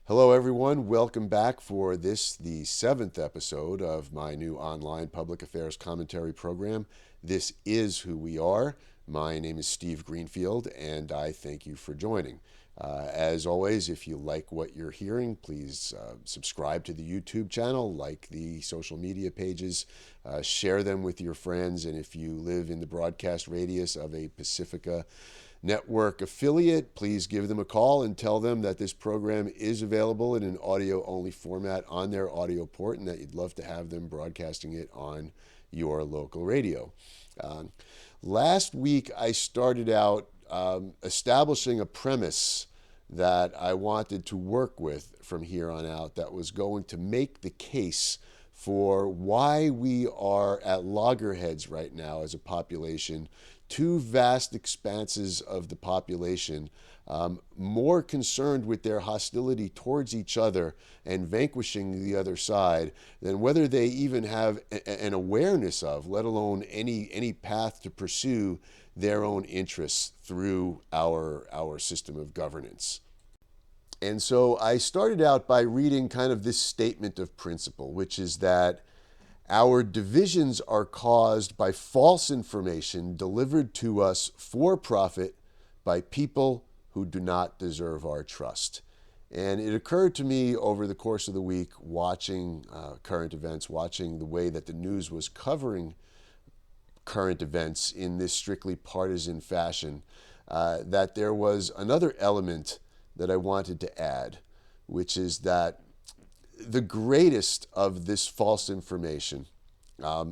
Hello, everyone. Welcome back for the seventh episode of my new online public affairs commentary program. This is who we are. My name is Steve Greenfield, and I thank you for joining. As always, if you like what you're hearing, please subscribe to the YouTube channel, like the social media pages, share them with your friends, and if you live in the broadcast radius of a Pacifica Network affiliate, please give them a call and tell them that this program is available in an audio-only format on their audio port and that you'd love to have them broadcasting it on your local radio. Last week, I started out establishing a premise that I wanted to work with from here on out that was going to make the case for why we are at loggerheads right now as a population. Two vast expanses of the population, more concerned with their hostility towards each other and vanquishing the other side than whether they even have an awareness of, let alone any path to pursue their own interests through our system of governance. And so I started out by reading kind of this statement of principle, which is that our divisions are caused by false information delivered to us for profit by people who do not deserve our trust. And it occurred to me over the course of the week, watching current events, watching the way that the news was covering current events in this strictly partisan fashion, that there was another element that I wanted to add, which is that the greatest of this false information, the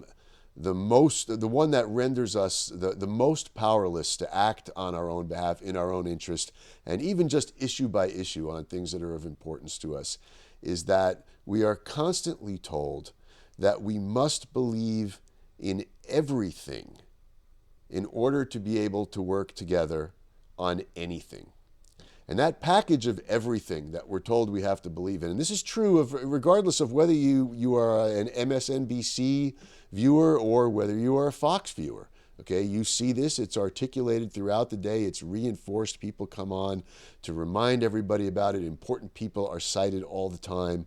one that renders us the most powerless to act on our own behalf, in our own interest, and even just issue by issue on things that are of importance to us, is that we are constantly told that we must believe in everything in order to be able to work together on anything. And that package of everything that we're told we have to believe in, and this is true of regardless of whether you are an MSNBC viewer or whether you are a Fox viewer. Okay, you see this, it's articulated throughout the day, it's reinforced, people come on to remind everybody about it, important people are cited all the time.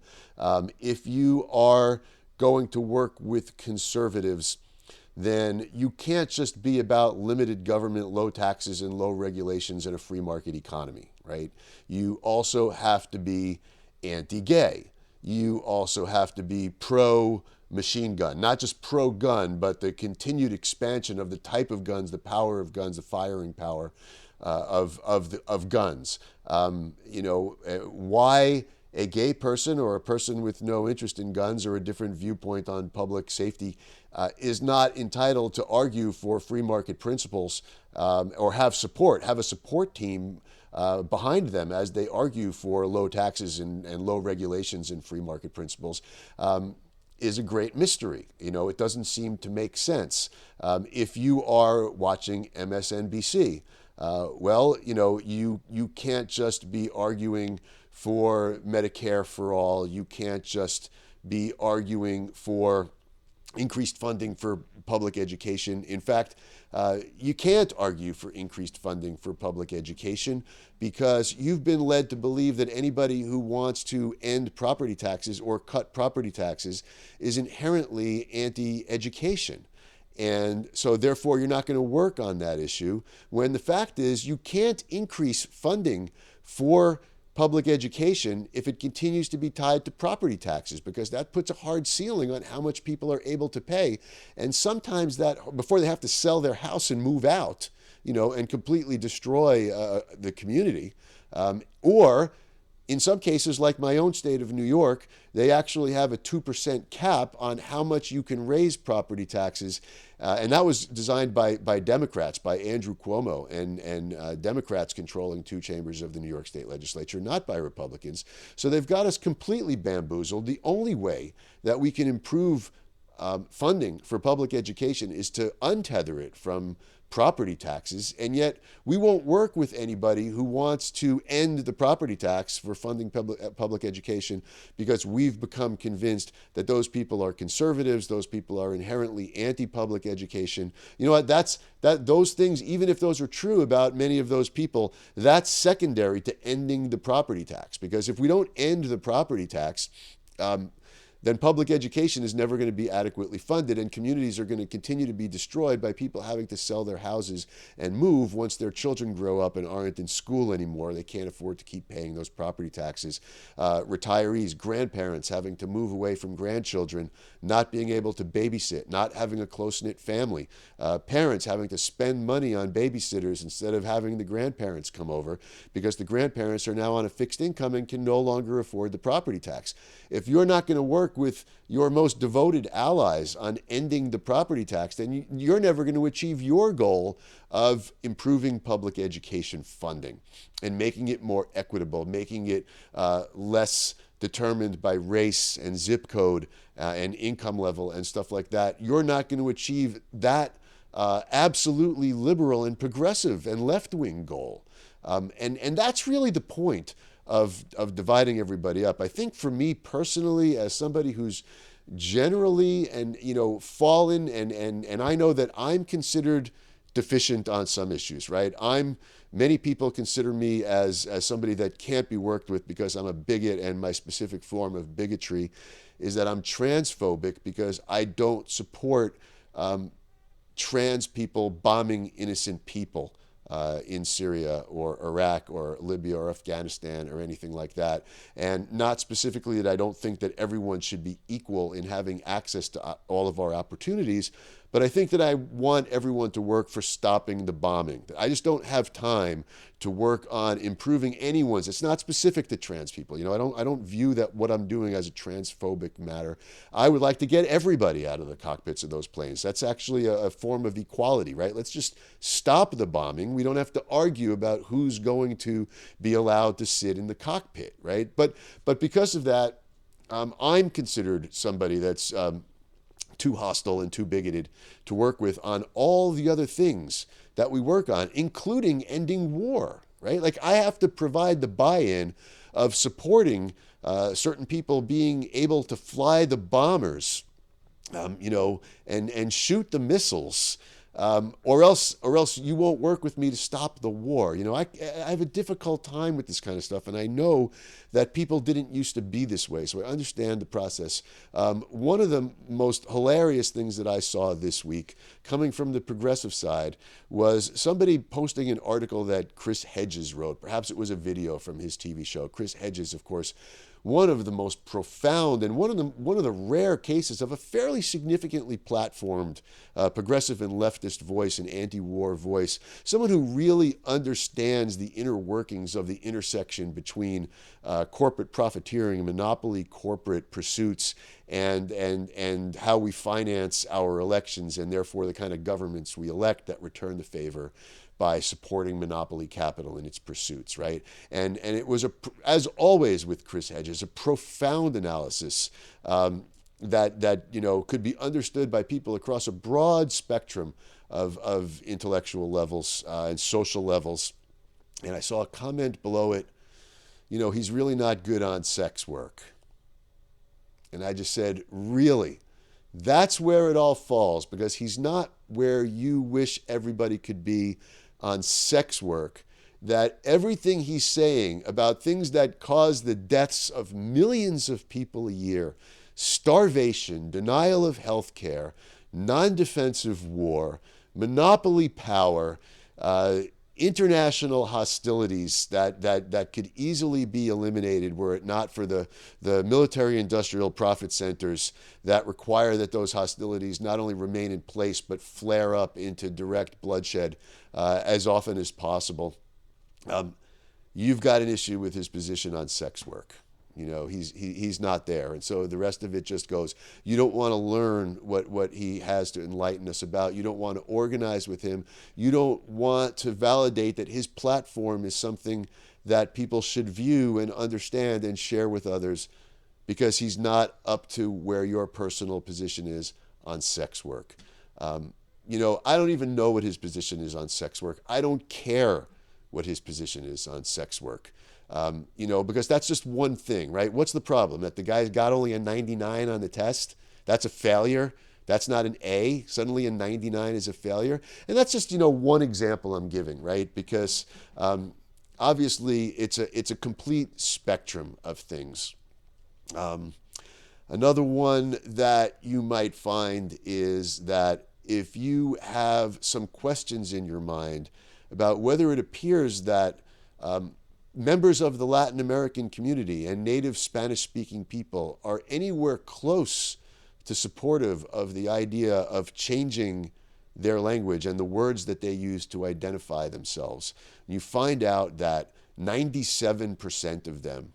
If you are going to work with conservatives, then you can't just be about limited government, low taxes, and low regulations in a free market economy, right? You also have to be anti-gay. You also have to be pro-machine gun, not just pro-gun, but the continued expansion of the type of guns, the power of guns, the firing power of guns. Why a gay person or a person with no interest in guns or a different viewpoint on public safety is not entitled to argue for free market principles or have a support team behind them as they argue for low taxes and low regulations and free market principles, is a great mystery. It doesn't seem to make sense. If you are watching MSNBC, you can't just be arguing for Medicare for all. You can't just be arguing for increased funding for public education. In fact, you can't argue for increased funding for public education because you've been led to believe that anybody who wants to end property taxes or cut property taxes is inherently anti-education. And so therefore, you're not going to work on that issue when the fact is you can't increase funding for public education if it continues to be tied to property taxes, because that puts a hard ceiling on how much people are able to pay. And sometimes that, before they have to sell their house and move out, and completely destroy the community, or in some cases, like my own state of New York, they actually have a 2% cap on how much you can raise property taxes. And that was designed by Democrats, by Andrew Cuomo and Democrats controlling two chambers of the New York State Legislature, not by Republicans. So they've got us completely bamboozled. The only way that we can improve funding for public education is to untether it from property taxes, and yet we won't work with anybody who wants to end the property tax for funding public education, because we've become convinced that those people are conservatives, those people are inherently anti-public education. You know what? Those things, even if those are true about many of those people, that's secondary to ending the property tax. Because if we don't end the property tax, then public education is never going to be adequately funded, and communities are going to continue to be destroyed by people having to sell their houses and move once their children grow up and aren't in school anymore. They can't afford to keep paying those property taxes. Retirees, grandparents having to move away from grandchildren, not being able to babysit, not having a close-knit family. Parents having to spend money on babysitters instead of having the grandparents come over, because the grandparents are now on a fixed income and can no longer afford the property tax. If you're not going to work with your most devoted allies on ending the property tax, then you're never going to achieve your goal of improving public education funding and making it more equitable, making it less determined by race and zip code and income level and stuff like that. You're not going to achieve that absolutely liberal and progressive and left-wing goal. And that's really the point of dividing everybody up. I think for me personally, as somebody who's generally fallen, and I know that I'm considered deficient on some issues, right? Many people consider me as somebody that can't be worked with because I'm a bigot, and my specific form of bigotry is that I'm transphobic because I don't support trans people bombing innocent people in Syria or Iraq or Libya or Afghanistan or anything like that. And not specifically that I don't think that everyone should be equal in having access to all of our opportunities, but I think that I want everyone to work for stopping the bombing. I just don't have time to work on improving anyone's. It's not specific to trans people. I don't view that what I'm doing as a transphobic matter. I would like to get everybody out of the cockpits of those planes. That's actually a form of equality, right? Let's just stop the bombing. We don't have to argue about who's going to be allowed to sit in the cockpit, right? But because of that, I'm considered somebody that's too hostile and too bigoted to work with on all the other things that we work on, including ending war, right? Like, I have to provide the buy-in of supporting certain people being able to fly the bombers, and shoot the missiles, or else you won't work with me to stop the war. I have a difficult time with this kind of stuff, and I know that people didn't used to be this way, so I understand the process. One of the most hilarious things that I saw this week, coming from the progressive side, was somebody posting an article that Chris Hedges wrote. Perhaps it was a video from his TV show. Chris Hedges, of course, one of the most profound and one of the rare cases of a fairly significantly platformed progressive and leftist voice, an anti-war voice, someone who really understands the inner workings of the intersection between corporate profiteering, monopoly corporate pursuits, and how we finance our elections, and therefore the kind of governments we elect that return the favor by supporting monopoly capital in its pursuits, right? And it was, as always with Chris Hedges, a profound analysis that could be understood by people across a broad spectrum of intellectual levels and social levels. And I saw a comment below it, he's really not good on sex work. And I just said, really? That's where it all falls, because he's not where you wish everybody could be on sex work. That everything he's saying about things that cause the deaths of millions of people a year, starvation, denial of health care, non-defensive war, monopoly power, international hostilities that could easily be eliminated were it not for the military-industrial profit centers that require that those hostilities not only remain in place but flare up into direct bloodshed as often as possible. You've got an issue with his position on sex work. He's not there. And so the rest of it just goes, you don't want to learn what he has to enlighten us about. You don't want to organize with him. You don't want to validate that his platform is something that people should view and understand and share with others, because he's not up to where your personal position is on sex work. I don't even know what his position is on sex work. I don't care what his position is on sex work. Because that's just one thing, right? What's the problem? That the guy's got only a 99 on the test? That's a failure. That's not an A. Suddenly a 99 is a failure. And that's just, one example I'm giving, right? Because obviously it's a complete spectrum of things. Another one that you might find is that if you have some questions in your mind about whether it appears that members of the Latin American community and native Spanish-speaking people are anywhere close to supportive of the idea of changing their language and the words that they use to identify themselves, you find out that 97% of them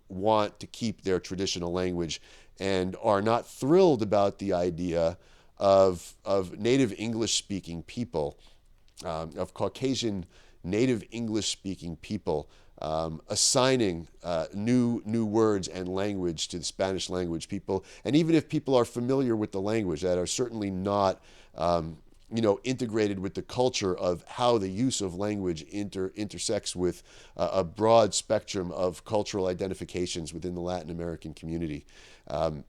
want to keep their traditional language and are not thrilled about the idea of native English-speaking people, of Caucasian native English-speaking people assigning new words and language to the Spanish language people. And even if people are familiar with the language, that are certainly not integrated with the culture of how the use of language intersects with a broad spectrum of cultural identifications within the Latin American community. And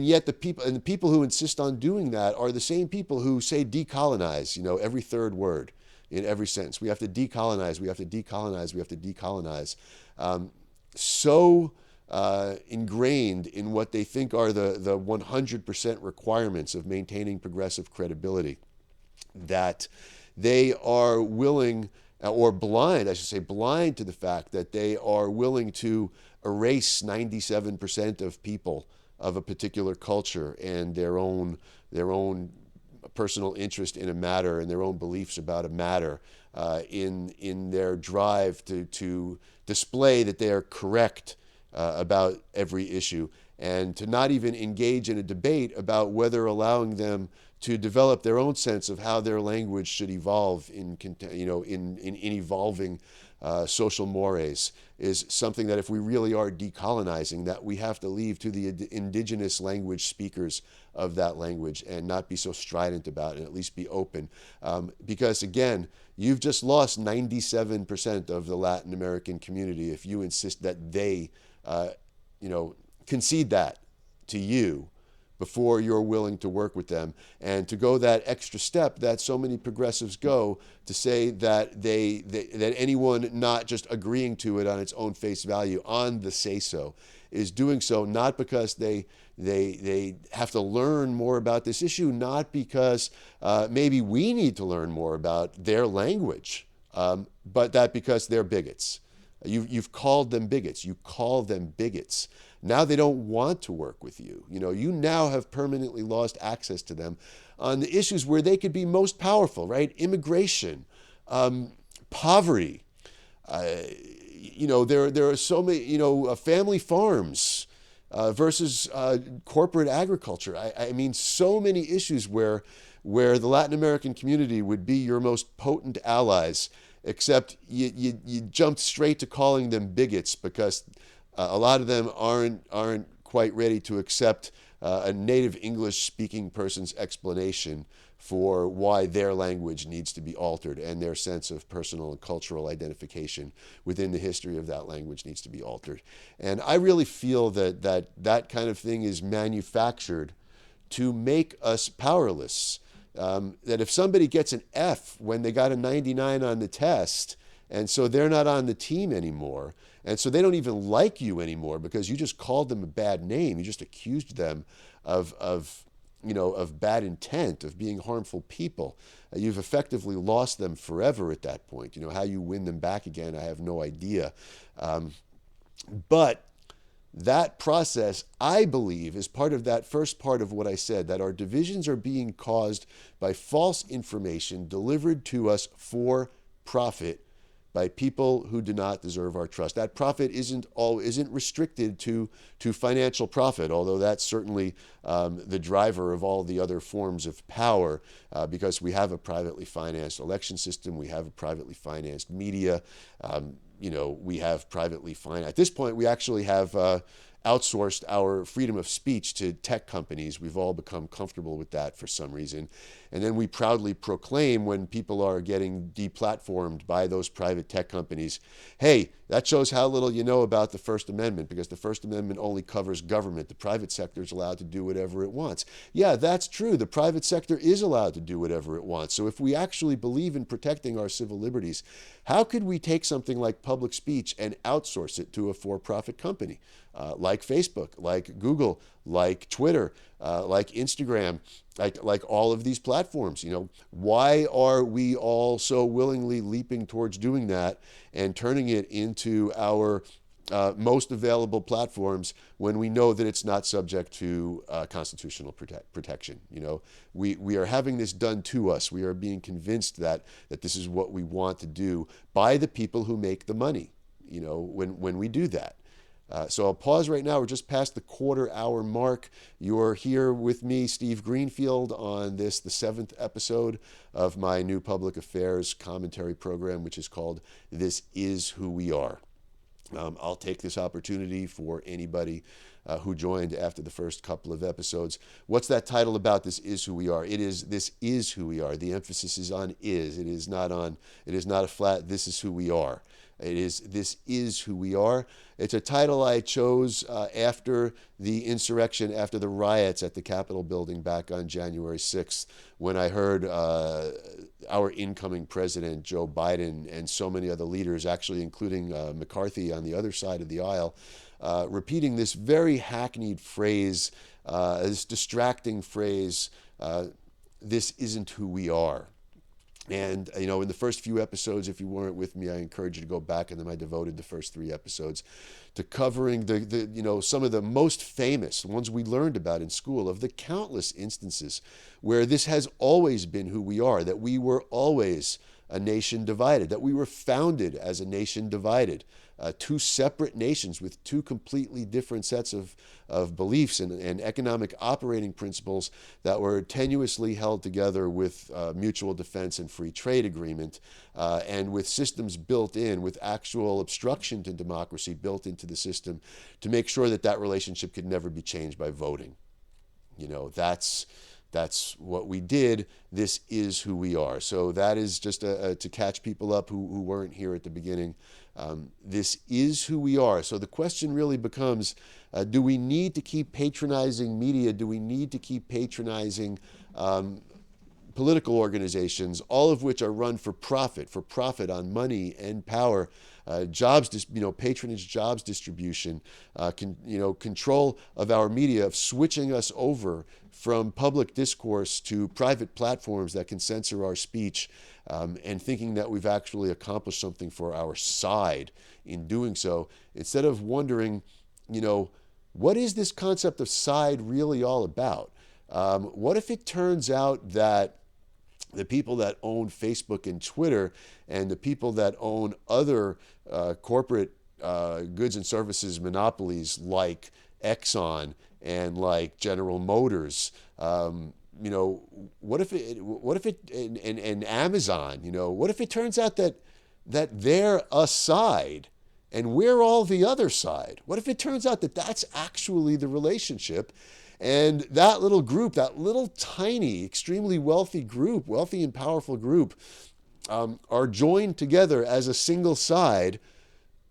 yet the people who insist on doing that are the same people who say decolonize, every third word in every sentence. We have to decolonize, we have to decolonize, we have to decolonize. So ingrained in what they think are the 100% requirements of maintaining progressive credibility that they are willing, or blind, I should say, blind to the fact that they are willing to erase 97% of people of a particular culture and their own personal interest in a matter and their own beliefs about a matter in their drive to display that they are correct about every issue, and to not even engage in a debate about whether allowing them to develop their own sense of how their language should evolve in evolving social mores is something that if we really are decolonizing, that we have to leave to the indigenous language speakers of that language and not be so strident about it, and at least be open. Because again, you've just lost 97% of the Latin American community if you insist that they concede that to you before you're willing to work with them, and to go that extra step that so many progressives go to say that that anyone not just agreeing to it on its own face value, on the say-so, is doing so not because they have to learn more about this issue, not because maybe we need to learn more about their language, but that because they're bigots. You've called them bigots. You call them bigots. Now they don't want to work with you. You now have permanently lost access to them on the issues where they could be most powerful, right? Immigration, poverty. There are so many, family farms versus corporate agriculture. I mean, so many issues where the Latin American community would be your most potent allies, except you jumped straight to calling them bigots because a lot of them aren't quite ready to accept a native English-speaking person's explanation for why their language needs to be altered and their sense of personal and cultural identification within the history of that language needs to be altered. And I really feel that kind of thing is manufactured to make us powerless. That if somebody gets an F when they got a 99 on the test, and so they're not on the team anymore, and so they don't even like you anymore because you just called them a bad name, you just accused them of bad intent, of being harmful people. You've effectively lost them forever at that point. How you win them back again, I have no idea. But that process, I believe, is part of that first part of what I said, that our divisions are being caused by false information delivered to us for profit by people who do not deserve our trust. That profit isn't restricted to financial profit, although that's certainly the driver of all the other forms of power, because we have a privately financed election system, we have a privately financed media, we have privately financed. At this point, we actually have outsourced our freedom of speech to tech companies. We've all become comfortable with that for some reason. And then we proudly proclaim when people are getting deplatformed by those private tech companies, hey, that shows how little you know about the First Amendment, because the First Amendment only covers government. The private sector is allowed to do whatever it wants. Yeah, that's true. The private sector is allowed to do whatever it wants. So if we actually believe in protecting our civil liberties, how could we take something like public speech and outsource it to a for-profit company like Facebook, like Google, like Twitter, like Instagram, like all of these platforms? Why are we all so willingly leaping towards doing that and turning it into our most available platforms when we know that it's not subject to constitutional protection? We are having this done to us. We are being convinced that this is what we want to do by the people who make the money, when we do that. So I'll pause right now. We're just past the quarter-hour mark. You're here with me, Steve Greenfield, on the 7th episode of my new public affairs commentary program, which is called This Is Who We Are. I'll take this opportunity for anybody who joined after the first couple of episodes. What's that title about? This is who we are. This is who we are. The emphasis is on is. It is not a flat, this is who we are. This is who we are. It's a title I chose after the insurrection, after the riots at the Capitol building back on January 6th, when I heard our incoming president, Joe Biden, and so many other leaders, actually including McCarthy on the other side of the aisle, repeating this very hackneyed phrase, this distracting phrase, this isn't who we are. And, in the first few episodes, if you weren't with me, I encourage you to go back, and then I devoted the first 3 episodes to covering some of the most famous ones we learned about in school, of the countless instances where this has always been who we are, that we were always a nation divided, that we were founded as a nation divided, 2 separate nations with 2 completely different sets of beliefs and economic operating principles that were tenuously held together with mutual defense and free trade agreement, and with systems built in, with actual obstruction to democracy built into the system to make sure that relationship could never be changed by voting. That's what we did. This is who we are. So that is just to catch people up who weren't here at the beginning. This is who we are. So the question really becomes, do we need to keep patronizing media? Do we need to keep patronizing political organizations, all of which are run for profit on money and power, patronage, jobs distribution, control of our media, of switching us over from public discourse to private platforms that can censor our speech, and thinking that we've actually accomplished something for our side in doing so, instead of wondering, what is this concept of side really all about? What if it turns out that the people that own Facebook and Twitter and the people that own other corporate goods and services monopolies like Exxon and like General Motors, what if it and Amazon, what if it turns out that they're a side and we're all the other side? What if it turns out that that's actually the relationship? And that little group, that little tiny, extremely wealthy and powerful group, are joined together as a single side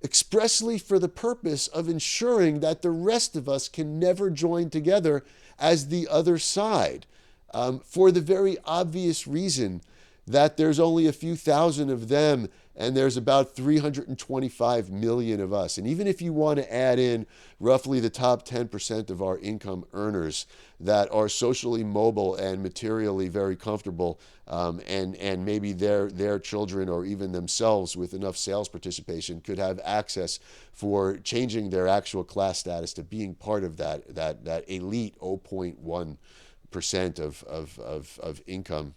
expressly for the purpose of ensuring that the rest of us can never join together as the other side, for the very obvious reason that there's only a few thousand of them and there's about 325 million of us. And even if you want to add in roughly the top 10% of our income earners that are socially mobile and materially very comfortable, and maybe their children or even themselves with enough sales participation could have access for changing their actual class status to being part of that elite 0.1% of income.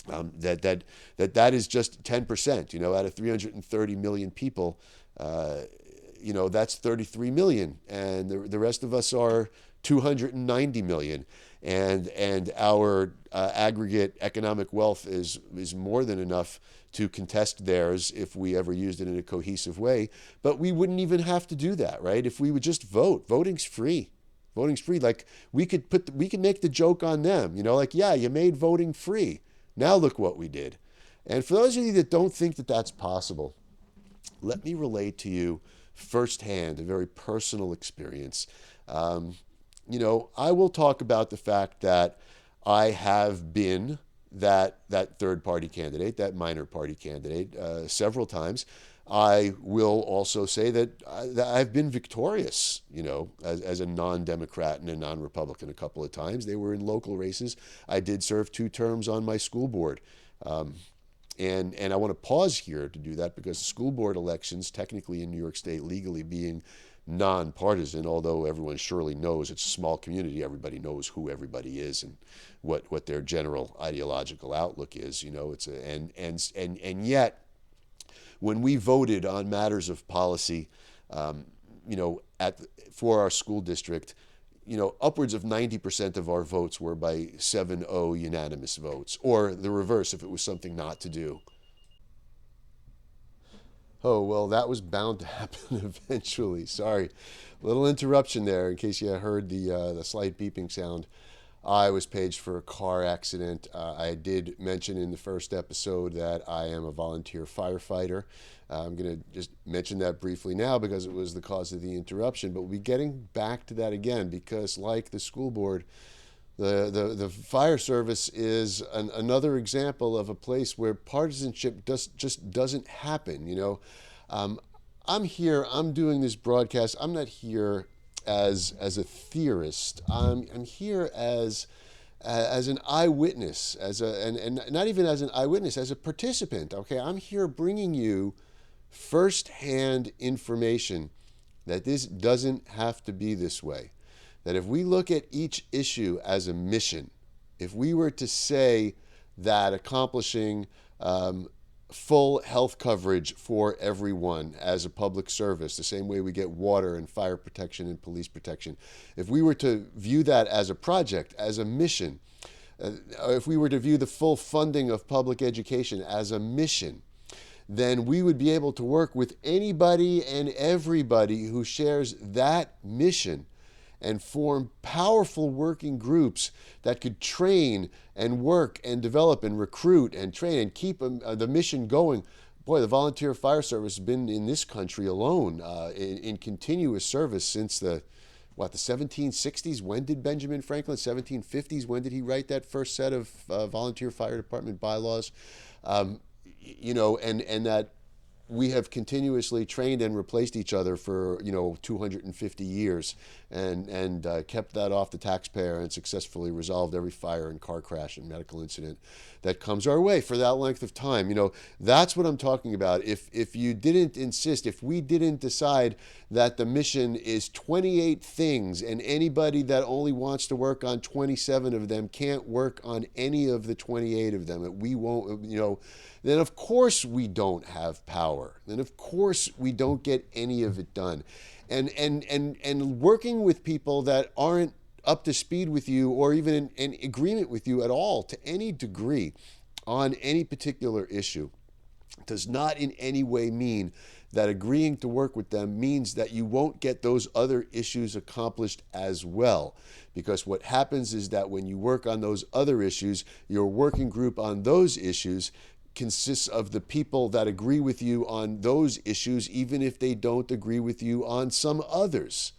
That is just 10%, out of 330 million people, that's 33 million. And the rest of us are, 290 million, and our aggregate economic wealth is more than enough to contest theirs if we ever used it in a cohesive way. But we wouldn't even have to do that, right? If we would just vote. Voting's free. Voting's free. Like we could make the joke on them, like, yeah, you made voting free. Now look what we did. And for those of you that don't think that that's possible, let me relate to you firsthand a very personal experience. I will talk about the fact that I have been that third party candidate, that minor party candidate, several times. I will also say that I've been victorious, as a non-Democrat and a non-Republican a couple of times. They were in local races. I did serve 2 terms on my school board. And I want to pause here to do that because school board elections, technically in New York State, legally being nonpartisan, although everyone surely knows it's a small community, everybody knows who everybody is and what their general ideological outlook is. And yet, when we voted on matters of policy, for our school district, upwards of 90% of our votes were by 7-0 unanimous votes, or the reverse if it was something not to do. Oh, well, that was bound to happen eventually. Sorry. Little interruption there in case you heard the slight beeping sound. I was paged for a car accident. I did mention in the first episode that I am a volunteer firefighter. I'm going to just mention that briefly now because it was the cause of the interruption. But we'll be getting back to that again because, like the school board, the fire service is another example of a place where partisanship just doesn't happen. I'm here. I'm doing this broadcast. I'm not here as a theorist. I'm here as an eyewitness, and not even as an eyewitness, as a participant. Okay, I'm here bringing you firsthand information that this doesn't have to be this way. That if we look at each issue as a mission, if we were to say that accomplishing full health coverage for everyone as a public service, the same way we get water and fire protection and police protection, if we were to view that as a project, as a mission, if we were to view the full funding of public education as a mission, then we would be able to work with anybody and everybody who shares that mission and form powerful working groups that could train and work and develop and recruit and train and keep the mission going. Boy, the volunteer fire service has been in this country alone in continuous service since the 1760s? When did Benjamin Franklin, 1750s, when did he write that first set of volunteer fire department bylaws? And that we have continuously trained and replaced each other for 250 years and kept that off the taxpayer and successfully resolved every fire and car crash and medical incident that comes our way for that length of time. That's what I'm talking about. If you didn't insist, if we didn't decide that the mission is 28 things and anybody that only wants to work on 27 of them can't work on any of the 28 of them, we won't, then of course we don't have power. Then of course we don't get any of it done. And working with people that aren't up to speed with you or even in agreement with you at all to any degree on any particular issue does not in any way mean that agreeing to work with them means that you won't get those other issues accomplished as well. Because what happens is that when you work on those other issues, your working group on those issues consists of the people that agree with you on those issues, even if they don't agree with you on some others.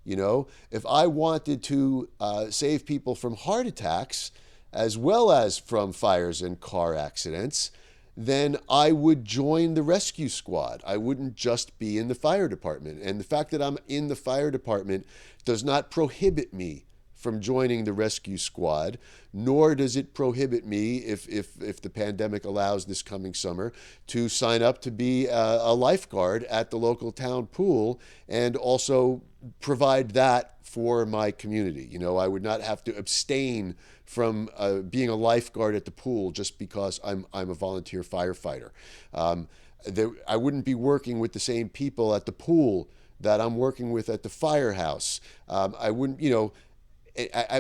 If I wanted to save people from heart attacks as well as from fires and car accidents, then I would join the rescue squad. I wouldn't just be in the fire department. And the fact that I'm in the fire department does not prohibit me from joining the rescue squad, nor does it prohibit me, if the pandemic allows this coming summer, to sign up to be a lifeguard at the local town pool and also provide that for my community. I would not have to abstain from being a lifeguard at the pool just because I'm a volunteer firefighter. I wouldn't be working with the same people at the pool that I'm working with at the firehouse. I wouldn't,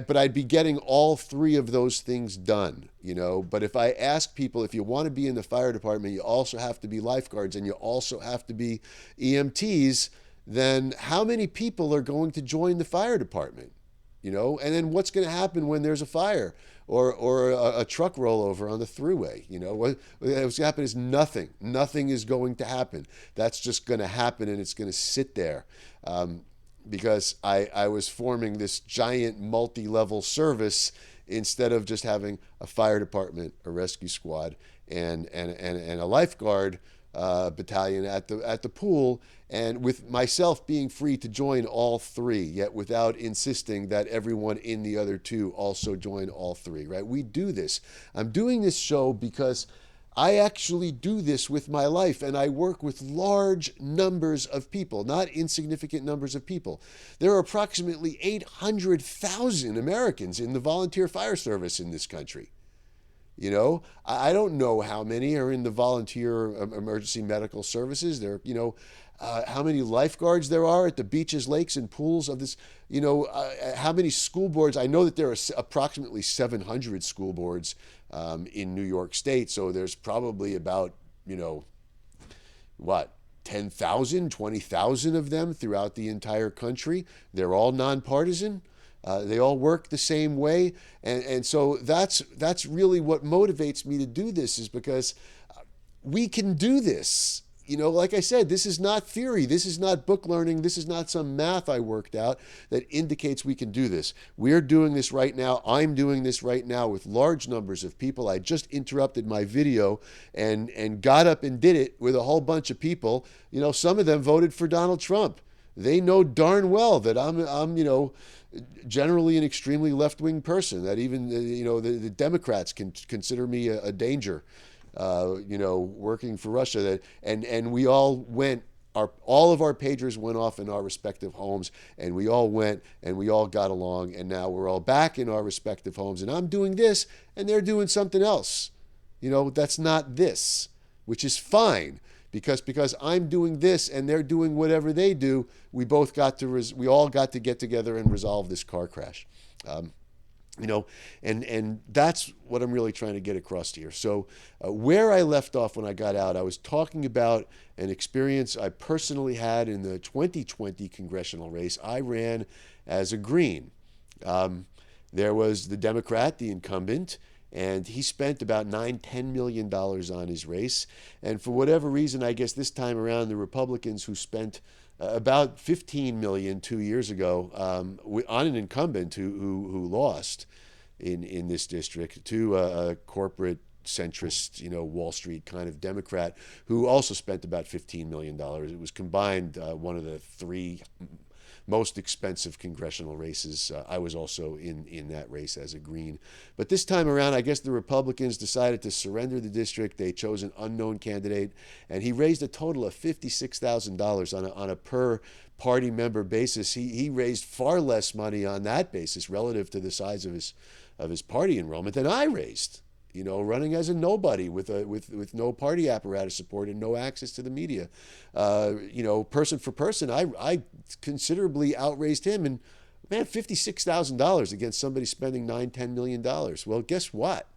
but I'd be getting all three of those things done, But if I ask people, if you want to be in the fire department, you also have to be lifeguards and you also have to be EMTs, then how many people are going to join the fire department? And then what's going to happen when there's a fire or a truck rollover on the thruway? What's going to happen is nothing. Nothing is going to happen. That's just going to happen, and it's going to sit there. Because I was forming this giant multi-level service instead of just having a fire department, a rescue squad, and a lifeguard battalion at the pool, and with myself being free to join all three, yet without insisting that everyone in the other two also join all three, right? We do this. I'm doing this show because I actually do this with my life, and I work with large numbers of people, not insignificant numbers of people. There are approximately 800,000 Americans in the volunteer fire service in this country. I don't know how many are in the volunteer emergency medical services. How many lifeguards there are at the beaches, lakes, and pools of this, how many school boards. I know that there are approximately 700 school boards in New York State. So there's probably about, 10,000, 20,000 of them throughout the entire country. They're all nonpartisan. They all work the same way. And so that's really what motivates me to do this, is because we can do this. Like I said, this is not theory. This is not book learning. This is not some math I worked out that indicates we can do this. We're doing this right now. I'm doing this right now with large numbers of people. I just interrupted my video and got up and did it with a whole bunch of people. Some of them voted for Donald Trump. They know darn well that I'm generally an extremely left-wing person, that even, the Democrats can consider me a danger. Working for Russia, and we all went. All of our pagers went off in our respective homes, and we all went and we all got along, and now we're all back in our respective homes. And I'm doing this, and they're doing something else. That's not this, which is fine, because I'm doing this and they're doing whatever they do. We all got to get together and resolve this car crash. And that's what I'm really trying to get across here. So where I left off when I got out, I was talking about an experience I personally had in the 2020 congressional race. I ran as a Green. There was the Democrat, the incumbent, and he spent about $10 million on his race. And for whatever reason, I guess this time around, the Republicans, who spent about $15 million 2 years ago on an incumbent who lost in this district to a corporate centrist, Wall Street kind of Democrat who also spent about $15 million. It was combined one of the three most expensive congressional races. I was also in that race as a Green. But this time around, I guess the Republicans decided to surrender the district. They chose an unknown candidate, and he raised a total of $56,000 on a per party member basis. He raised far less money on that basis relative to the size of his party enrollment than I raised. Running as a nobody with no party apparatus support and no access to the media. Person for person, I considerably outraised him. And man, $56,000 against somebody spending $10 million. Well, guess what?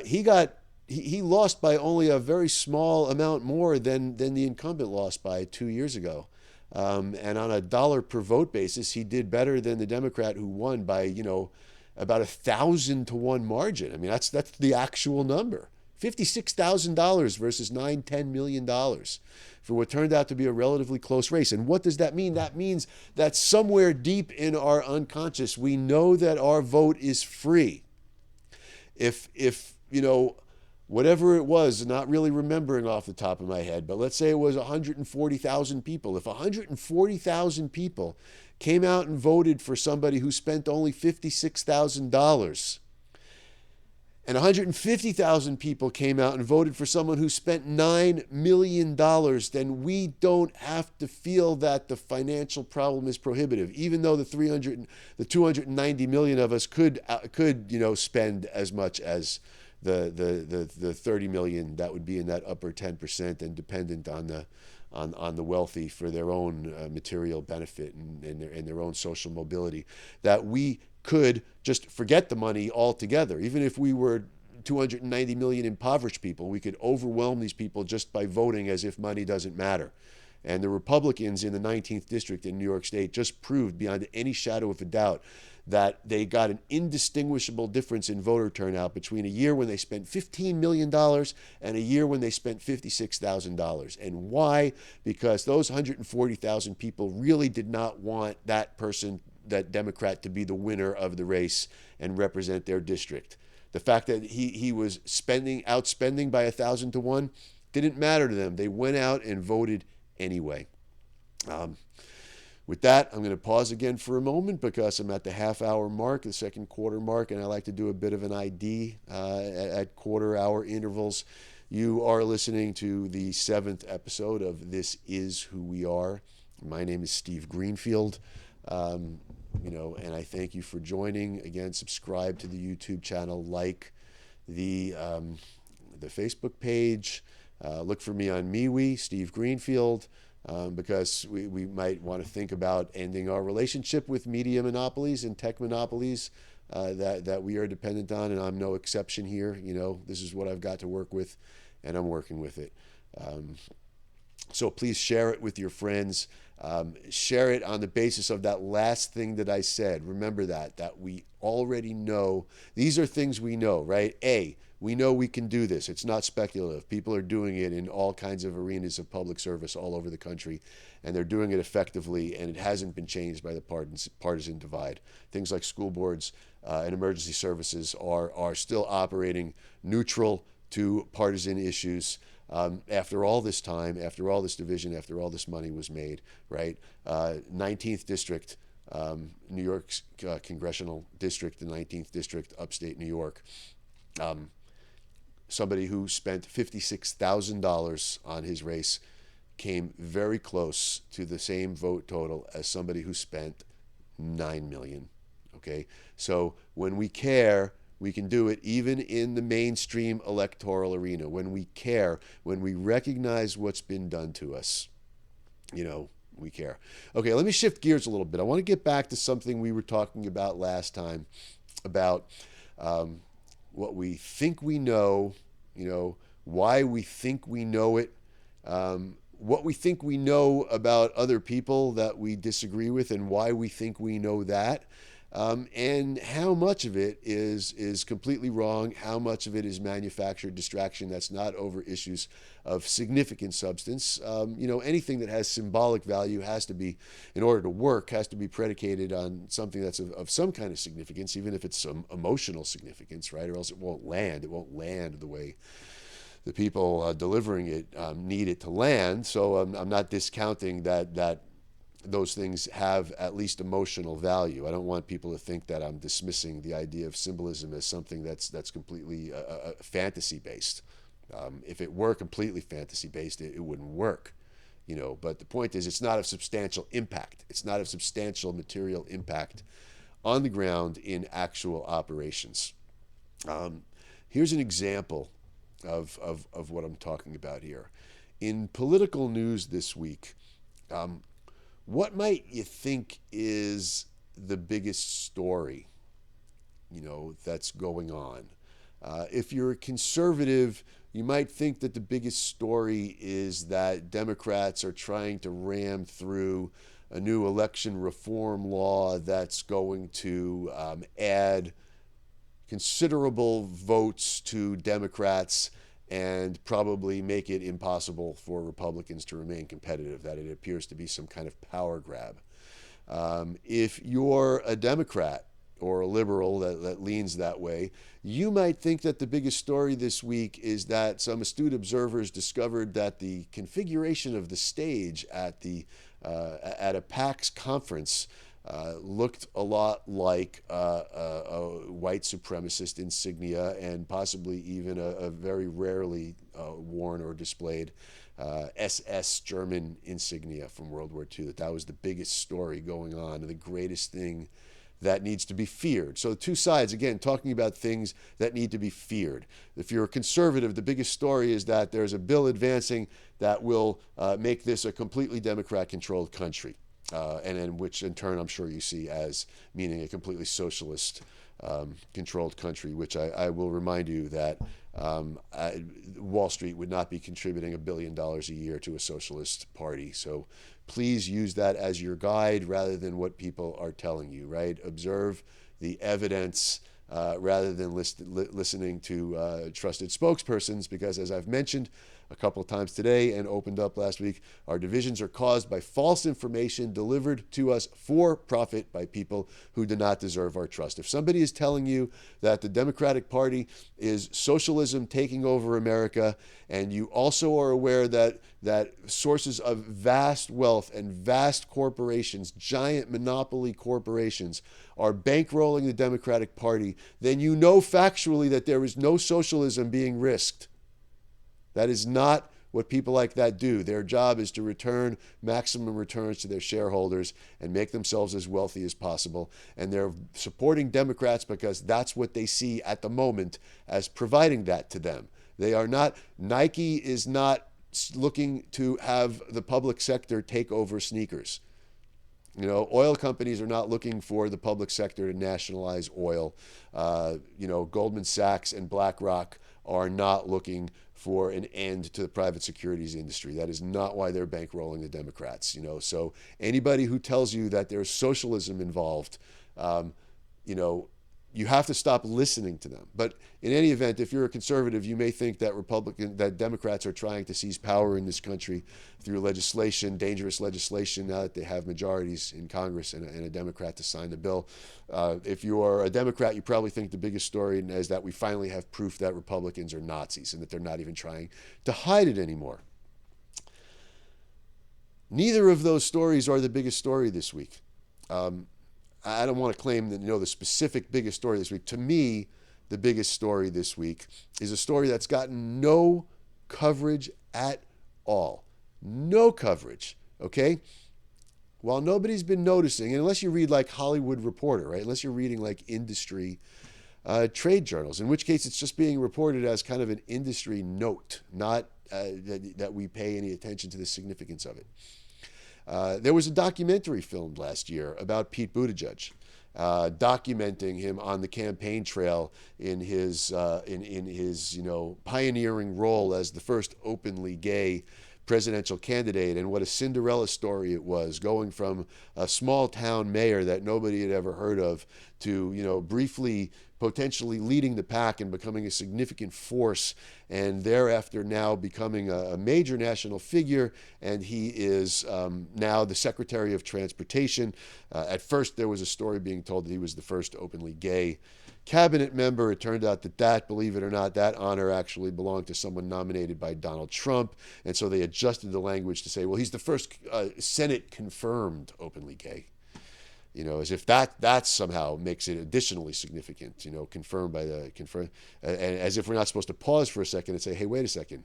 He lost by only a very small amount more than the incumbent lost by 2 years ago. And on a dollar per vote basis, he did better than the Democrat who won by, about 1,000 to 1 margin. I mean, that's the actual number. $56,000 versus $10 million for what turned out to be a relatively close race. And what does that mean? That means that somewhere deep in our unconscious, we know that our vote is free. If whatever it was, not really remembering off the top of my head, but let's say it was 140,000 people. If 140,000 people came out and voted for somebody who spent only $56,000, and 150,000 people came out and voted for someone who spent $9 million, then we don't have to feel that the financial problem is prohibitive, even though the 290 million of us could spend as much as the 30 million that would be in that upper 10% and dependent on on the wealthy for their own material benefit and their own social mobility, that we could just forget the money altogether. Even if we were 290 million impoverished people, we could overwhelm these people just by voting as if money doesn't matter. And the Republicans in the 19th District in New York State just proved beyond any shadow of a doubt that they got an indistinguishable difference in voter turnout between a year when they spent $15 million and a year when they spent $56,000. And why? Because those 140,000 people really did not want that person, that Democrat, to be the winner of the race and represent their district. The fact that he was outspending by 1,000 to 1 didn't matter to them. They went out and voted anyway. With that, I'm going to pause again for a moment because I'm at the half-hour mark, the second quarter mark, and I like to do a bit of an ID at quarter-hour intervals. You are listening to the 7th episode of This Is Who We Are. My name is Steve Greenfield, and I thank you for joining. Again, subscribe to the YouTube channel, like the Facebook page. Look for me on MeWe, Steve Greenfield. Because we might want to think about ending our relationship with media monopolies and tech monopolies that we are dependent on, and I'm no exception here. This is what I've got to work with, and I'm working with it. So please share it with your friends. Share it on the basis of that last thing that I said. Remember that we already know. These are things we know, right? We know we can do this. It's not speculative. People are doing it in all kinds of arenas of public service all over the country, and they're doing it effectively, and it hasn't been changed by the partisan divide. Things like school boards and emergency services are still operating neutral to partisan issues after all this time, after all this division, after all this money was made, right? 19th District, New York's congressional district, the 19th District, upstate New York. Somebody who spent $56,000 on his race came very close to the same vote total as somebody who spent $9 million. Okay, so when we care, we can do it even in the mainstream electoral arena. When we care, when we recognize what's been done to us, we care. Okay, let me shift gears a little bit. I want to get back to something we were talking about last time about what we think we know, why we think we know it, what we think we know about other people that we disagree with, and why we think we know that, and how much of it is completely wrong, how much of it is manufactured distraction that's not over issues of significant substance. Anything that has symbolic value has to be, in order to work, has to be predicated on something that's of some kind of significance, even if it's some emotional significance, right? Or else it won't land. It won't land the way the people delivering it need it to land. So I'm not discounting that those things have at least emotional value. I don't want people to think that I'm dismissing the idea of symbolism as something that's completely fantasy-based. If it were completely fantasy-based, it wouldn't work. But the point is, it's not of substantial impact. It's not of substantial material impact on the ground in actual operations. Here's an example of what I'm talking about here. In political news this week, what might you think is the biggest story, that's going on? If you're a conservative, you might think that the biggest story is that Democrats are trying to ram through a new election reform law that's going to add considerable votes to Democrats and probably make it impossible for Republicans to remain competitive, that it appears to be some kind of power grab. If you're a Democrat or a liberal that leans that way, you might think that the biggest story this week is that some astute observers discovered that the configuration of the stage at a PAX conference looked a lot like a white supremacist insignia, and possibly even a very rarely worn or displayed SS German insignia from World War II. That was the biggest story going on, and the greatest thing that needs to be feared. So two sides, again, talking about things that need to be feared. If you're a conservative, the biggest story is that there's a bill advancing that will make this a completely Democrat-controlled country, and which in turn I'm sure you see as meaning a completely socialist controlled country, which I will remind you that Wall Street would not be contributing $1 billion a year to a socialist party. So please use that as your guide rather than what people are telling you, right? Observe the evidence rather than listening to trusted spokespersons, because as I've mentioned a couple of times today and opened up last week, our divisions are caused by false information delivered to us for profit by people who do not deserve our trust. If somebody is telling you that the Democratic Party is socialism taking over America, and you also are aware that sources of vast wealth and vast corporations, giant monopoly corporations, are bankrolling the Democratic Party, then you know factually that there is no socialism being risked. That is not what people like that do. Their job is to return maximum returns to their shareholders and make themselves as wealthy as possible. And they're supporting Democrats because that's what they see at the moment as providing that to them. They are not, Nike is not looking to have the public sector take over sneakers. You know, oil companies are not looking for the public sector to nationalize oil. Goldman Sachs and BlackRock are not looking for an end to the private securities industry. That is not why they're bankrolling the Democrats. So anybody who tells you that there's socialism involved, you have to stop listening to them. But in any event, if you're a conservative, you may think that Democrats are trying to seize power in this country through legislation, dangerous legislation, now that they have majorities in Congress and a Democrat to sign the bill. If you are a Democrat, you probably think the biggest story is that we finally have proof that Republicans are Nazis and that they're not even trying to hide it anymore. Neither of those stories are the biggest story this week. I don't want to claim that the specific biggest story this week. To me, the biggest story this week is a story that's gotten no coverage at all. No coverage, okay? While nobody's been noticing, and unless you read like Hollywood Reporter, right? Unless you're reading like industry trade journals, in which case it's just being reported as kind of an industry note, not that we pay any attention to the significance of it. There was a documentary filmed last year about Pete Buttigieg, documenting him on the campaign trail in his pioneering role as the first openly gay presidential candidate, and what a Cinderella story it was, going from a small town mayor that nobody had ever heard of to briefly potentially leading the pack and becoming a significant force, and thereafter now becoming a major national figure. And he is now the Secretary of Transportation. At first there was a story being told that he was the first openly gay cabinet member. It turned out that, believe it or not, that honor actually belonged to someone nominated by Donald Trump. And so they adjusted the language to say, well, he's the first Senate confirmed openly gay. As if that somehow makes it additionally significant, confirmed by and as if we're not supposed to pause for a second and say, hey, wait a second.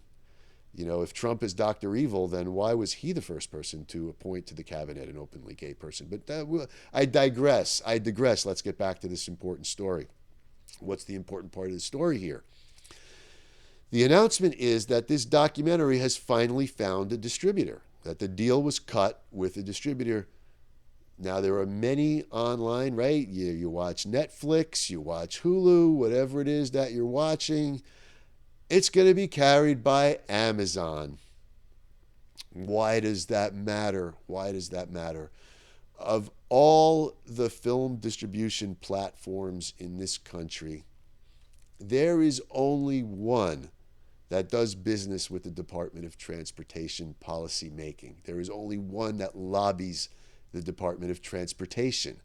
If Trump is Dr. Evil, then why was he the first person to appoint to the cabinet an openly gay person? But I digress. Let's get back to this important story. What's the important part of the story here? The announcement is that this documentary has finally found a distributor, that the deal was cut with a distributor. Now, there are many online, right? You watch Netflix, you watch Hulu, whatever it is that you're watching. It's going to be carried by Amazon. Why does that matter? Of all the film distribution platforms in this country, there is only one that does business with the Department of Transportation policy making. There is only one that lobbies the Department of Transportation.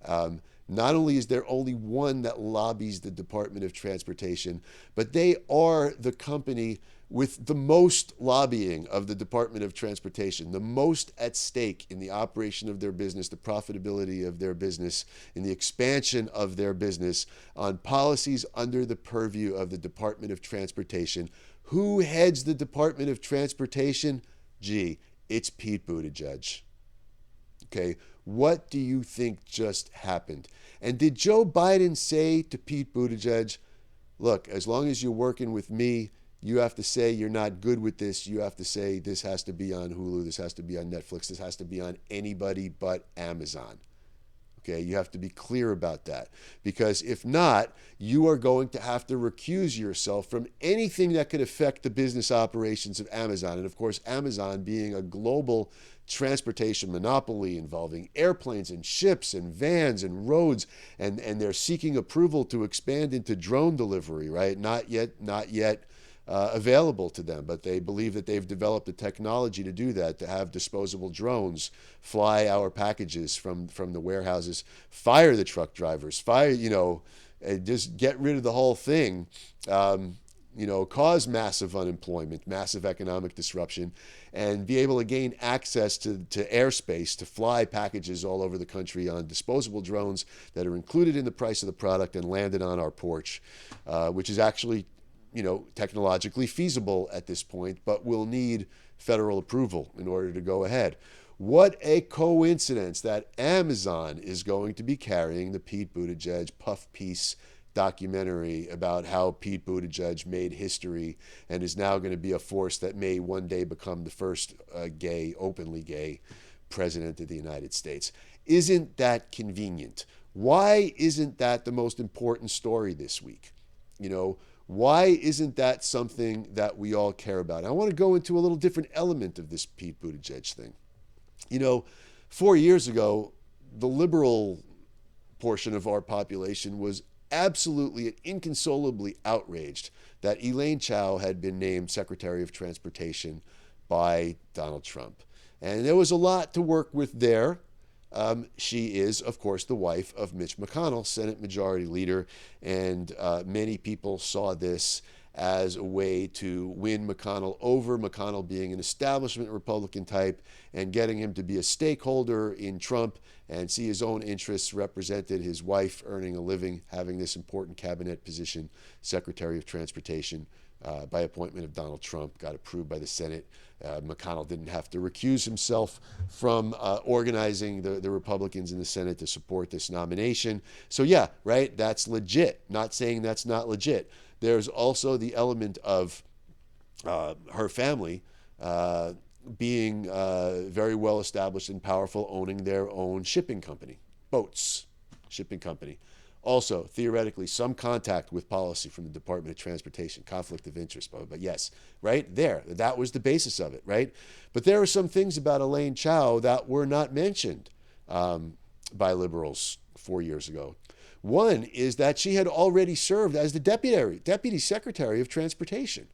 Not only is there only one that lobbies the Department of Transportation, but they are the company with the most lobbying of the Department of Transportation, the most at stake in the operation of their business, the profitability of their business, in the expansion of their business, on policies under the purview of the Department of Transportation. Who heads the Department of Transportation? Gee, it's Pete Buttigieg. Okay, what do you think just happened? And did Joe Biden say to Pete Buttigieg, look, as long as you're working with me, you have to say you're not good with this. You have to say this has to be on Hulu, this has to be on Netflix, this has to be on anybody but Amazon. Okay, you have to be clear about that, because if not, you are going to have to recuse yourself from anything that could affect the business operations of Amazon. And of course, Amazon being a global transportation monopoly involving airplanes and ships and vans and roads, and they're seeking approval to expand into drone delivery, right? Not yet available to them, but they believe that they've developed the technology to do that, to have disposable drones fly our packages from the warehouses, fire the truck drivers, and just get rid of the whole thing, cause massive unemployment, massive economic disruption, and be able to gain access to airspace to fly packages all over the country on disposable drones that are included in the price of the product and landed on our porch, which is actually technologically feasible at this point, but will need federal approval in order to go ahead. What a coincidence that Amazon is going to be carrying the Pete Buttigieg puff piece documentary about how Pete Buttigieg made history and is now going to be a force that may one day become the first openly gay president of the United States. Isn't that convenient? Why isn't that the most important story this week? Why isn't that something that we all care about? I want to go into a little different element of this Pete Buttigieg thing. 4 years ago, the liberal portion of our population was absolutely and inconsolably outraged that Elaine Chao had been named Secretary of Transportation by Donald Trump. And there was a lot to work with there. She is, of course, the wife of Mitch McConnell, Senate Majority Leader, and many people saw this as a way to win McConnell over, McConnell being an establishment Republican type, and getting him to be a stakeholder in Trump and see his own interests represented, his wife earning a living, having this important cabinet position, Secretary of Transportation, by appointment of Donald Trump, got approved by the Senate. McConnell didn't have to recuse himself from organizing the Republicans in the Senate to support this nomination. So yeah, right, that's legit. Not saying that's not legit. There's also the element of her family being very well established and powerful, owning their own shipping company, boats, shipping company. Also, theoretically, some contact with policy from the Department of Transportation, conflict of interest, but yes, right there, that was the basis of it, right? But there are some things about Elaine Chao that were not mentioned by liberals 4 years ago. One is that she had already served as the Deputy Secretary of Transportation,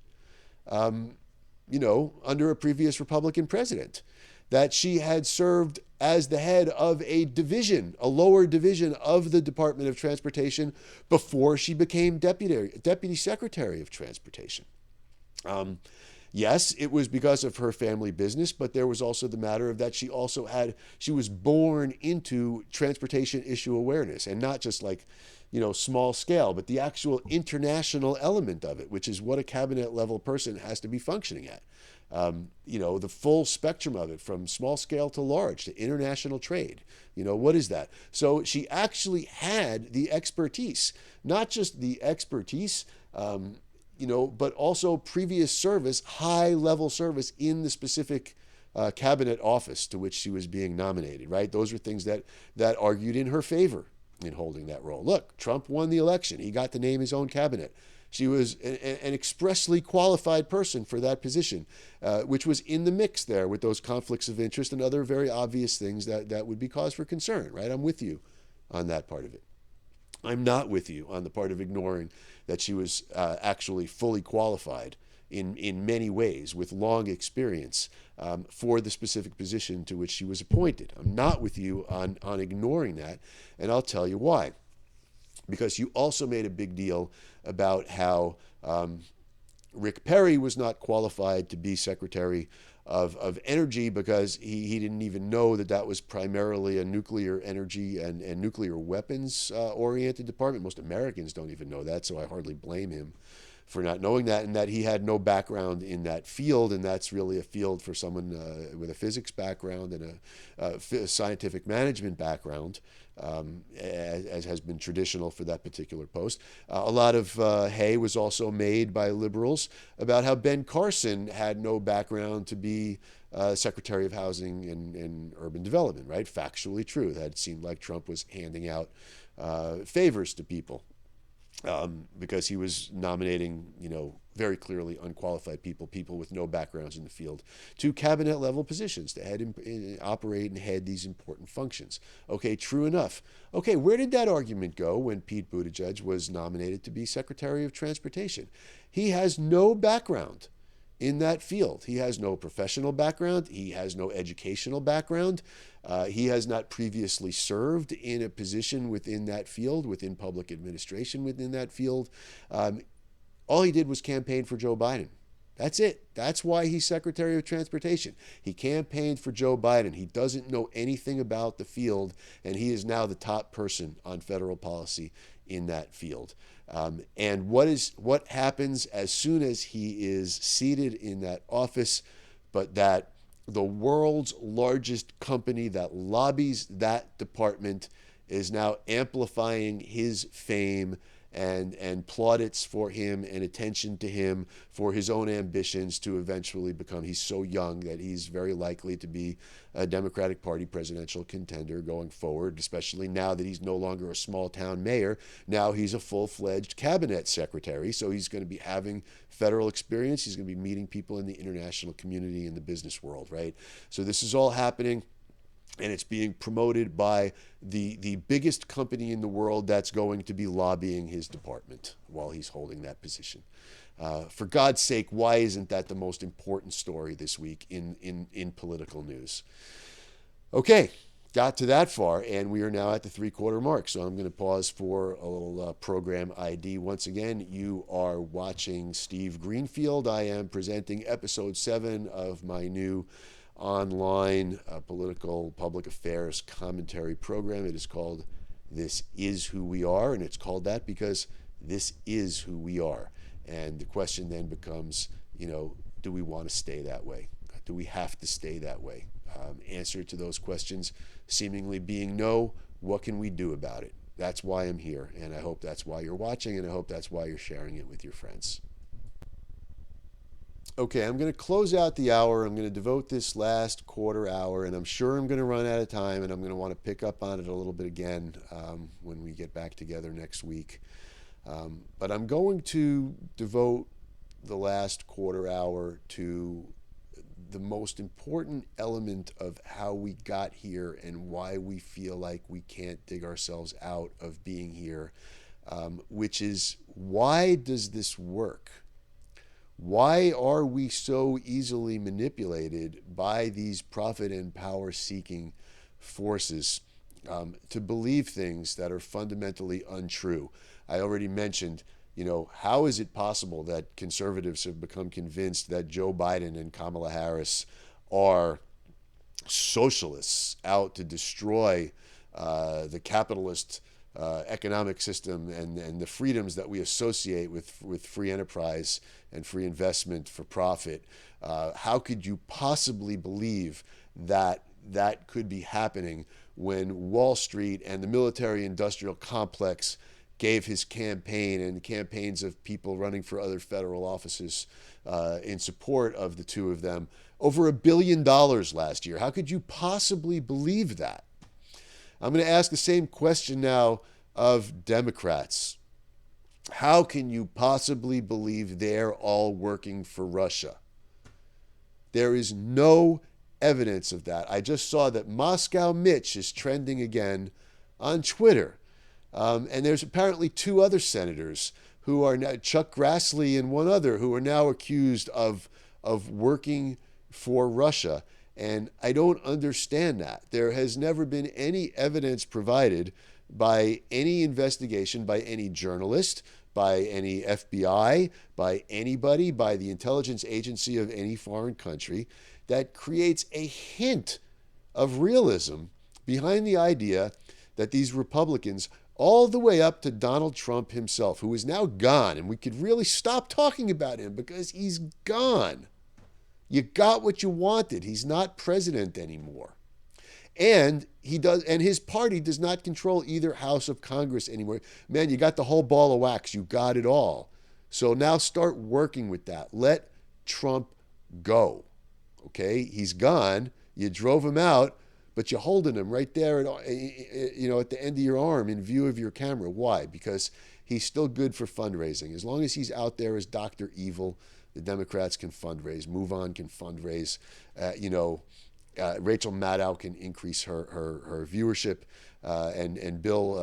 under a previous Republican president, that she had served as the head of a division, a lower division of the Department of Transportation before she became Deputy Secretary of Transportation. Yes, it was because of her family business, but there was also the matter of that she was born into transportation issue awareness, and not just small scale, but the actual international element of it, which is what a cabinet level person has to be functioning at. The full spectrum of it, from small scale to large to international trade. What is that? So she actually had the expertise, not just the expertise, but also previous service, high level service in the specific cabinet office to which she was being nominated, right? Those are things that argued in her favor in holding that role. Look, Trump won the election. He got to name his own cabinet. She was an expressly qualified person for that position, which was in the mix there with those conflicts of interest and other very obvious things that would be cause for concern, right? I'm with you on that part of it. I'm not with you on the part of ignoring that she was actually fully qualified in many ways with long experience for the specific position to which she was appointed. I'm not with you on ignoring that, and I'll tell you why. Because you also made a big deal about how Rick Perry was not qualified to be Secretary of Energy because he didn't even know that was primarily a nuclear energy and nuclear weapons oriented department. Most Americans don't even know that, so I hardly blame him for not knowing that, and that he had no background in that field, and that's really a field for someone with a physics background and a scientific management background, as has been traditional for that particular post. A lot of hay was also made by liberals about how Ben Carson had no background to be Secretary of Housing and Urban Development, right? Factually true. That seemed like Trump was handing out favors to people because he was nominating, very clearly unqualified people with no backgrounds in the field, to cabinet level positions to operate and head these important functions. Okay, true enough. Okay, where did that argument go when Pete Buttigieg was nominated to be Secretary of Transportation? He has no background in that field. He has no professional background. He has no educational background. He has not previously served in a position within that field, within public administration within that field. All he did was campaign for Joe Biden. That's it. That's why he's Secretary of Transportation. He campaigned for Joe Biden. He doesn't know anything about the field, and he is now the top person on federal policy in that field. And what happens as soon as he is seated in that office, but that the world's largest company that lobbies that department is now amplifying his fame and plaudits for him and attention to him for his own ambitions to eventually become, he's so young that he's very likely to be a Democratic Party presidential contender going forward, especially now that he's no longer a small town mayor. Now he's a full-fledged cabinet secretary, so he's going to be having federal experience. He's going to be meeting people in the international community and the business world, right? So this is all happening, and it's being promoted by the biggest company in the world that's going to be lobbying his department while he's holding that position. For God's sake, why isn't that the most important story this week in political news? Okay, got to that far, and we are now at the 3/4 mark, so I'm going to pause for a little program ID. Once again, you are watching Steve Greenfield. I am presenting episode 7 of my new online political public affairs commentary program. It is called This Is Who We Are, and it's called that because this is who we are. And the question then becomes, do we want to stay that way? Do we have to stay that way? Answer to those questions seemingly being no. What can we do about it? That's why I'm here, and I hope that's why you're watching, and I hope that's why you're sharing it with your friends. Okay, I'm going to close out the hour. I'm going to devote this last quarter hour, and I'm sure I'm going to run out of time, and I'm going to want to pick up on it a little bit again when we get back together next week. But I'm going to devote the last quarter hour to the most important element of how we got here and why we feel like we can't dig ourselves out of being here, which is, why does this work? Why are we so easily manipulated by these profit and power-seeking forces to believe things that are fundamentally untrue? I already mentioned, how is it possible that conservatives have become convinced that Joe Biden and Kamala Harris are socialists out to destroy the capitalist economic system and the freedoms that we associate with free enterprise and free investment for profit? How could you possibly believe that that could be happening when Wall Street and the military-industrial complex gave his campaign and the campaigns of people running for other federal offices in support of the two of them over $1 billion last year? How could you possibly believe that? I'm going to ask the same question now of Democrats. How can you possibly believe they're all working for Russia? There is no evidence of that. I just saw that Moscow Mitch is trending again on Twitter. And there's apparently 2 other senators who are now, Chuck Grassley and one other, who are now accused of working for Russia. And I don't understand that. There has never been any evidence provided by any investigation, by any journalist, by any FBI, by anybody, by the intelligence agency of any foreign country, that creates a hint of realism behind the idea that these Republicans all the way up to Donald Trump himself, who is now gone, and we could really stop talking about him because he's gone. You got what you wanted. He's not president anymore. And his party does not control either house of Congress anymore. Man, you got the whole ball of wax. You got it all. So now start working with that. Let Trump go. Okay? He's gone. You drove him out, but you're holding him right there at the end of your arm in view of your camera. Why? Because he's still good for fundraising. As long as he's out there as Dr. Evil, the Democrats can fundraise. Move On can fundraise. Rachel Maddow can increase her viewership and bill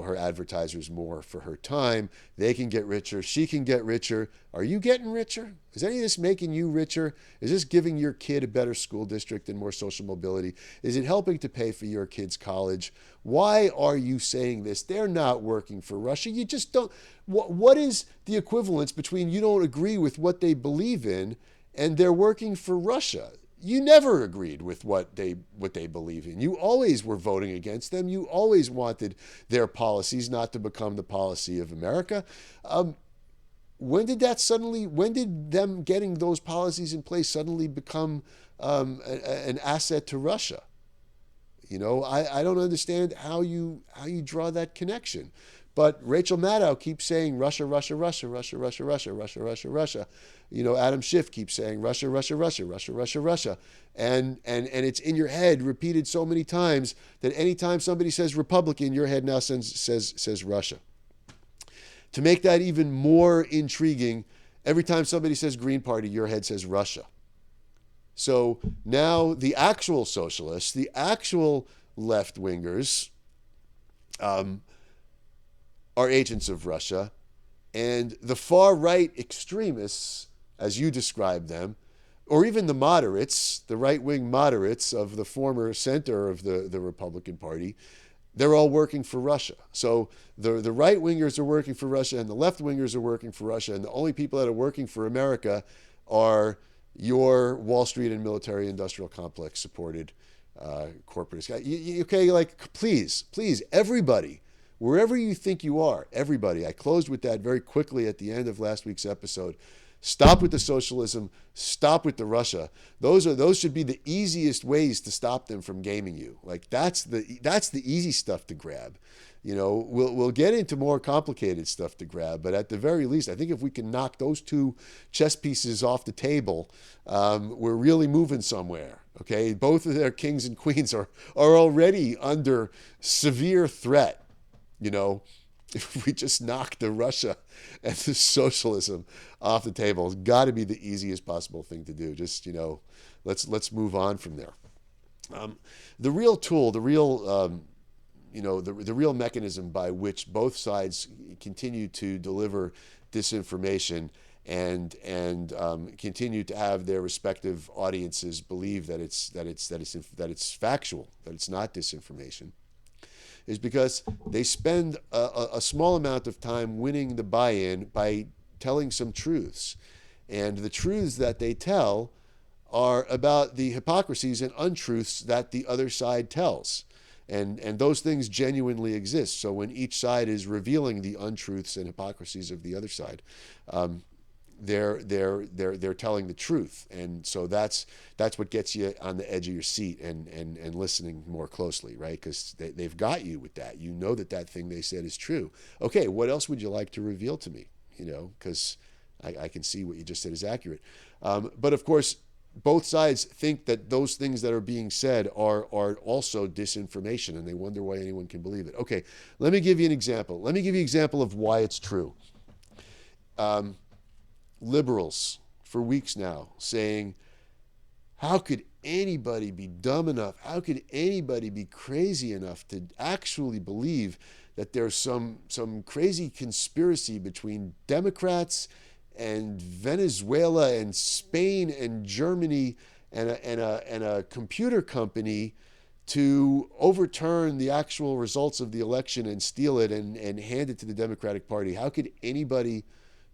her advertisers more for her time. They can get richer. She can get richer. Are you getting richer? Is any of this making you richer? Is this giving your kid a better school district and more social mobility? Is it helping to pay for your kid's college? Why are you saying this? They're not working for Russia. You just don't. What is the equivalence between you don't agree with what they believe in and they're working for Russia? You never agreed with what they believe in. You always were voting against them. You always wanted their policies not to become the policy of America. When did them getting those policies in place suddenly become an asset to Russia? I don't understand how you draw that connection. But Rachel Maddow keeps saying Russia, Russia, Russia, Russia, Russia, Russia, Russia, Russia, Russia. Adam Schiff keeps saying Russia, Russia, Russia, Russia, Russia, Russia. And it's in your head repeated so many times that anytime somebody says Republican, your head now says Russia. To make that even more intriguing, every time somebody says Green Party, your head says Russia. So now the actual socialists, the actual left-wingers, are agents of Russia, and the far-right extremists, as you describe them, or even the moderates, the right-wing moderates of the former center of the Republican Party, they're all working for Russia. So the right-wingers are working for Russia and the left-wingers are working for Russia, and the only people that are working for America are your Wall Street and military-industrial complex supported corporates. Please, everybody, wherever you think you are, everybody, I closed with that very quickly at the end of last week's episode. Stop with the socialism. Stop with the Russia. Those should be the easiest ways to stop them from gaming you. Like that's the easy stuff to grab. We'll get into more complicated stuff to grab, but at the very least, I think if we can knock those two chess pieces off the table, we're really moving somewhere. Okay, both of their kings and queens are already under severe threat. If we just knock the Russia and the socialism off the table, it's got to be the easiest possible thing to do. Just, let's move on from there. The real tool, the real mechanism by which both sides continue to deliver disinformation and continue to have their respective audiences believe that it's factual, that it's not disinformation, is because they spend a small amount of time winning the buy-in by telling some truths. And the truths that they tell are about the hypocrisies and untruths that the other side tells. And those things genuinely exist. So when each side is revealing the untruths and hypocrisies of the other side, they're telling the truth, and so that's what gets you on the edge of your seat and listening more closely, right? Because they've got you with that. You know that thing they said is true. Okay, what else would you like to reveal to me? Because I can see what you just said is accurate. But of course, both sides think that those things that are being said are also disinformation, and they wonder why anyone can believe it. Okay, let me give you an example. Let me give you an example of why it's true. Liberals for weeks now saying, how could anybody be dumb enough? How could anybody be crazy enough to actually believe that there's some crazy conspiracy between Democrats and Venezuela and Spain and Germany and a computer company to overturn the actual results of the election and steal it and hand it to the Democratic Party? How could anybody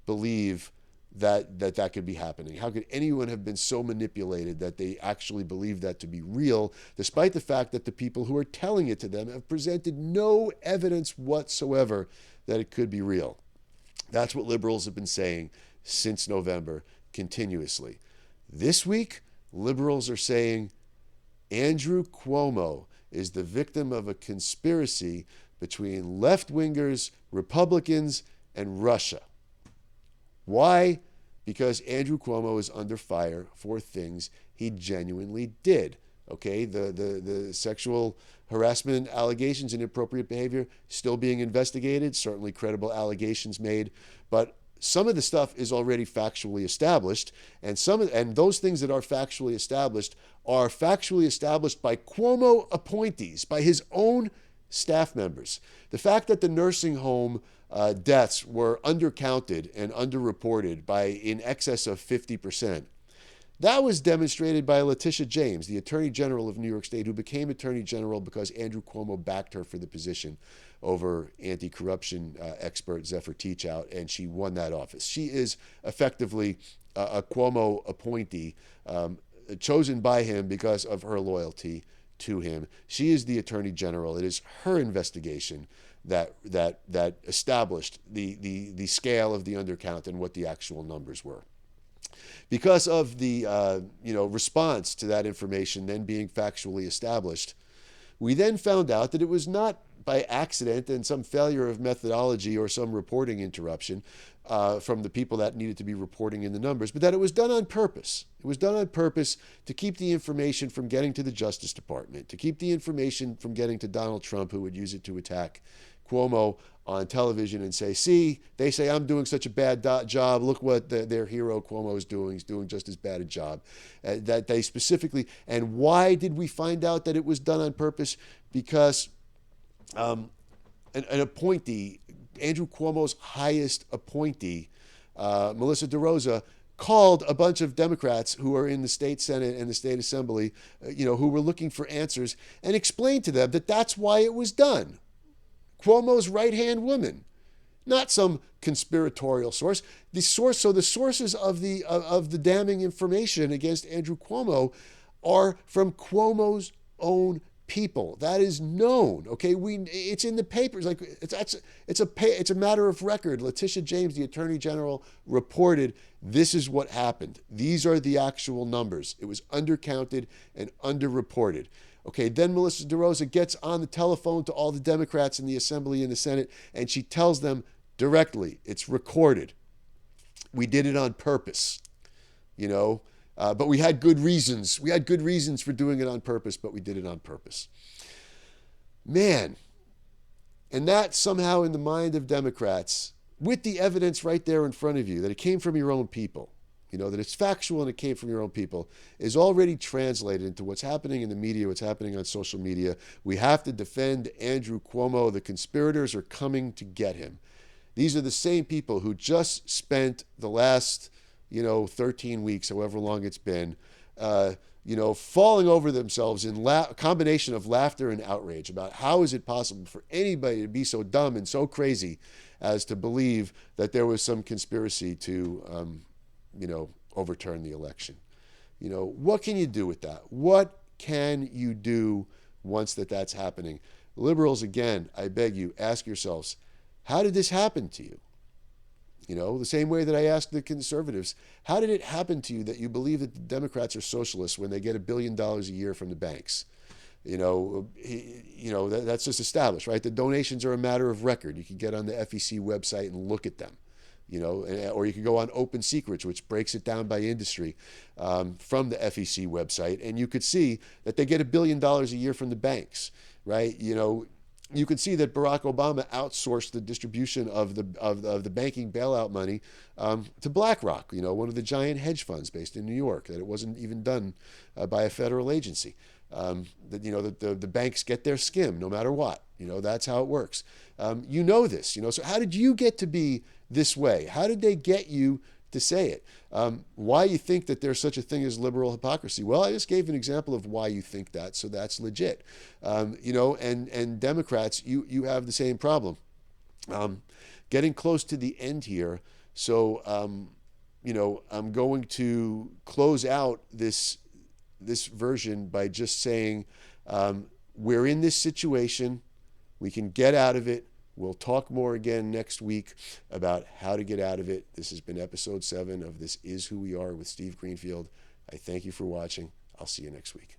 believe that could be happening? How could anyone have been so manipulated that they actually believe that to be real, despite the fact that the people who are telling it to them have presented no evidence whatsoever that it could be real? That's what liberals have been saying since November continuously. This week, liberals are saying Andrew Cuomo is the victim of a conspiracy between left-wingers, Republicans, and Russia. Why? Because Andrew Cuomo is under fire for things he genuinely did. Okay, the sexual harassment allegations and inappropriate behavior still being investigated, certainly credible allegations made, but some of the stuff is already factually established, and those things that are factually established by Cuomo appointees, by his own staff members. The fact that the nursing home deaths were undercounted and underreported by in excess of 50%. That was demonstrated by Letitia James, the Attorney General of New York State, who became Attorney General because Andrew Cuomo backed her for the position over anti-corruption expert Zephyr Teachout, and she won that office. She is effectively a Cuomo appointee, chosen by him because of her loyalty to him. She is the Attorney General. It is her investigation that established the scale of the undercount and what the actual numbers were. Because of the response to that information then being factually established, we then found out that it was not by accident and some failure of methodology or some reporting interruption from the people that needed to be reporting in the numbers, but that it was done on purpose. It was done on purpose to keep the information from getting to the Justice Department, to keep the information from getting to Donald Trump, who would use it to attack Cuomo on television and say, see, they say I'm doing such a bad job. Look what their hero Cuomo is doing. He's doing just as bad a job. That they specifically, and why did we find out that it was done on purpose? Because an appointee, Andrew Cuomo's highest appointee, Melissa DeRosa, called a bunch of Democrats who are in the state Senate and the state Assembly, who were looking for answers, and explained to them that that's why it was done. Cuomo's right-hand woman, not some conspiratorial source. The sources of the damning information against Andrew Cuomo are from Cuomo's own people. That is known. Okay, it's in the papers. Like it's a matter of record. Letitia James, the Attorney General, reported this is what happened. These are the actual numbers. It was undercounted and underreported. Okay, then Melissa DeRosa gets on the telephone to all the Democrats in the Assembly and the Senate, and she tells them directly, it's recorded. We did it on purpose, but we had good reasons. We had good reasons for doing it on purpose, but we did it on purpose. Man, and that somehow in the mind of Democrats, with the evidence right there in front of you, that it came from your own people, that it's factual and it came from your own people, is already translated into what's happening in the media, what's happening on social media. We have to defend Andrew Cuomo. The conspirators are coming to get him. These are the same people who just spent the last, 13 weeks, however long it's been, falling over themselves in a combination of laughter and outrage about how is it possible for anybody to be so dumb and so crazy as to believe that there was some conspiracy to overturn the election. What can you do with that? What can you do once that's happening? Liberals, again, I beg you, ask yourselves, how did this happen to you? The same way that I asked the conservatives, how did it happen to you that you believe that the Democrats are socialists when they get $1 billion a year from the banks? That's just established, right? The donations are a matter of record. You can get on the FEC website and look at them. Or you can go on Open Secrets, which breaks it down by industry from the FEC website, and you could see that they get $1 billion a year from the banks, right? You could see that Barack Obama outsourced the distribution of the banking bailout money to BlackRock, one of the giant hedge funds based in New York, that it wasn't even done by a federal agency. The banks get their skim no matter what. That's how it works. This. So how did you get to be this way? How did they get you to say it? Why you think that there's such a thing as liberal hypocrisy? Well, I just gave an example of why you think that, so that's legit. And Democrats, you have the same problem. Getting close to the end here, so I'm going to close out this version by just saying, we're in this situation. We can get out of it. We'll talk more again next week about how to get out of it. This has been episode 7 of This Is Who We Are with Steve Greenfield. I thank you for watching. I'll see you next week.